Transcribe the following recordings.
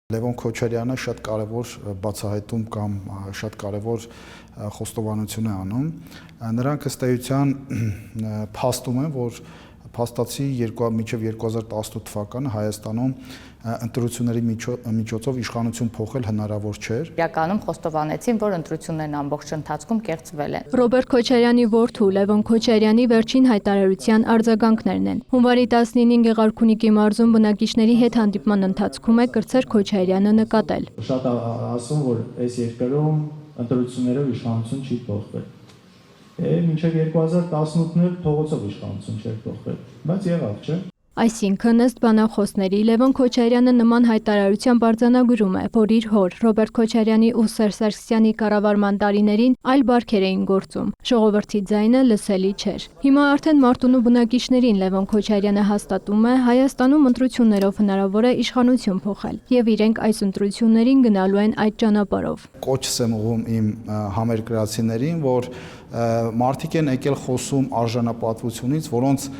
Լևոն Քոչարյանը շատ կարևոր բացահայտում կամ շատ կարևոր խոստովանություն է անում։ Նրանք ըստ էության փաստում են, որ փաստացի մինչև 2018 թվականը Հայաստանում ընտրությունների միջոցով իշխանություն փոխել հնարավոր չէր։ Իրականում խոստովանեցին, որ ընտրություններն ամբողջ ընթացքում կեղծվել են։ Ռոբերտ Քոչարյանի որդու Լևոն Քոչարյանի վերջին հայտարարության արձագանքներն են։ Հունվարի 19-ին Գեղարքունիքի մարզում բնակիչների հետ հանդիպման ընթացքում է կրծեր Քոչարյանը նկատել։ Շատ ասում, որ այս երկրում ընտրություններով իշխանություն չի փոխվել։ Մինչև 2018-ն էլ փողոցով իշխանություն չէր փոխվել, բայց եղավ, չէ՞։ Այսինքն, ըստ բանախոսների, Լևոն Քոչարյանը նման հայտարարությամբ արձանագրում է, որ իր հոր Ռոբերտ Քոչարյանի ու Սերժ Սարգսյանի կառավարման տարիներին այլ բարքեր էին գործում։ Ժողովրդի ձայնը լսելի չէր։ Հիմա արդեն Մարտունու բնակիչներին Լևոն Քոչարյանը հաստատում է, Հայաստանում ընտրություններով հնարավոր է իշխանություն փոխել, եւ իրենք այս ընտրություններին գնալու են այդ ճանապարհով։ Կոչս եմ ուղղում իմ համերկրացիներին, որ մարդիկ են եկել խոսում արժանապատվությունից, որոնց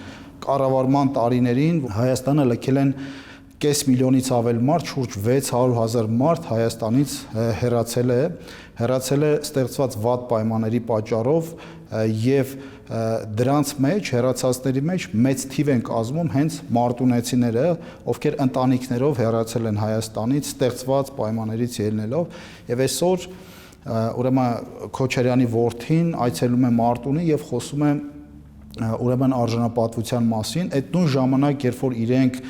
կառավարման տարիներին Հայաստանը լքել են կես միլիոնից ավել մարդ, շուրջ 600,000 մարդ Հայաստանից հեռացել է ստեղծված վատ պայմանների պատճառով եւ դրանց մեջ հեռացածների մեջ մեծ թիվ են կազմում հենց մարտունեցիները, ովքեր ընտանիքներով հեռացել են Հայաստանից ստեղծված պայմաններից ելնելով եւ այսօր ուրեմն Քոչարյանի որդին այցելում է Մարտունի եւ խոսում է ուրեմն արժանապատվության մասին, այդ նույն ժամանակ, երբ որ իրենք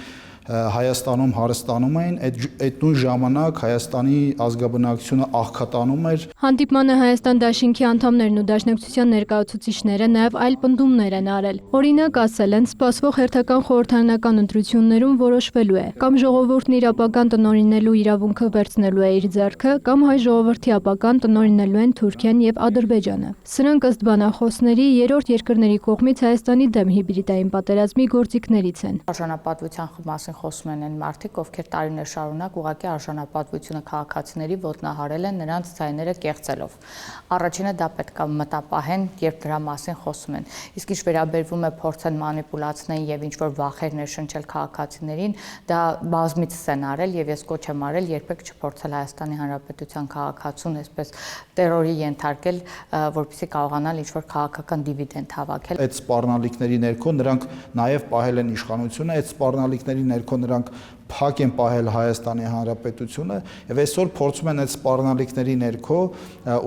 Հայաստանում հարստանում էին, այդ նույն ժամանակ Հայաստանի ազգաբնակչությունը աղքատանում էր։ Հանդիպմանը Հայաստան դաշինքի անդամներն ու դաշնակցության ներկայացուցիչները նաև այլ պնդումներ են արել։ Օրինակ, ասել են, սպասվող հերթական խորհրդարանական ընտրություններում որոշվելու է, կամ ժողովուրդն իր ապագան տնօրինելու իրավունքը վերցնելու է իր ձեռքը, կամ հայ ժողովրդի ապագան տնօրինելու են Թուրքիան եւ Ադրբեջանը։ Սրանք ըստ բանախոսների երրորդ երկրների կողմից Հայաստանի դեմ հիբրիդային պատերազմի գործիքներից են։ Արժանապատվության մասին խոսում են մարդիկ, ովքեր տարիներ շարունակ ուղղակի արժանապատվությունը քաղաքացիների ոտնահարել են նրանց ձայները կեղծելով։ Առաջինը դա պետք է մտապահեն, երբ դրա մասին խոսում են։ Իսկ ինչ վերաբերվում է փորձեն մանիպուլացնեն եւ ինչ որ վախեր ներշնչել քաղաքացիներին, դա բազմիցս են արել եւ ես կոչ եմ արել երբեք չփորձել Հայաստանի Հանրապետության քաղաքացուն այսպես տերորի ենթարկել, որպեսզի կարողանալ ինչ որ քաղաքական դիվիդենդ հավաքել։ Այդ սպառնալիքների ներքո նրանք նաեւ պահել են իշխանությունը, այդ սպառնալիքների ներքո նրանք փակ են պահել Հայաստանի Հանրապետությունը եւ այսօր փորձում են այդ սպառնալիքների ներքո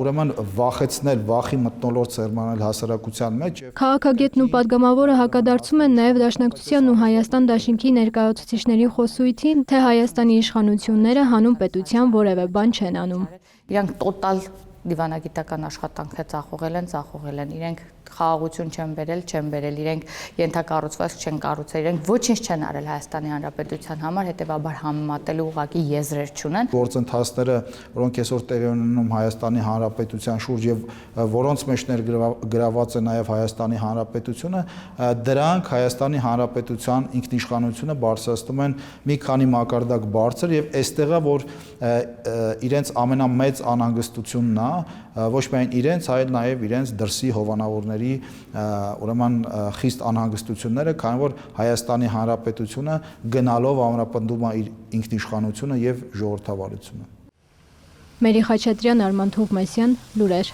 ուրեմն վախեցնել, վախի մթնոլորտ սերմանել հասարակության մեջ։ Քաղաքագետն ու падգամավորը հակադարձում են նաեւ Դաշնակցության ու Հայաստան դաշինքի ներկայացուցիչների խոսույթին, թե Հայաստանի իշխանությունները հանուն պետության որևէ բան չեն անում։ Իրանք տոտալ դիվանագիտական աշխատանք է ծախողել են, իրենք խաղաղություն չեն բերել, իրենք ենթակառուցվածք չեն կառուցել, իրենք ոչինչ չեն արել Հայաստանի Հանրապետության համար, հետեւաբար համեմատելու ուղղակի եզրեր չունեն։ Գործընթացները, որոնք այսօր տեղի ունենում Հայաստանի Հանրապետության շուրջ եւ որոնց մեջ ներգրաված է նաեւ Հայաստանի Հանրապետությունը, դրանք Հայաստանի Հանրապետության ինքնիշխանությունը բարձրացնում են մի քանի մակարդակ բարձր եւ այստեղ է, որ իրենց ամենամեծ անհանգստությունն է, ոչ միայն իրենց, այլ նաև իրենց դրսի հովանավորների ուրեմն խիստ անհանգստությունները, քանի որ Հայաստանի Հանրապետությունը գնալով ամրապնդում է իր ինքնիշխանությունը եւ ժողովրդավարությունը։ Մերի Խաչատրյան, Արման Թովմասյան, լուրեր։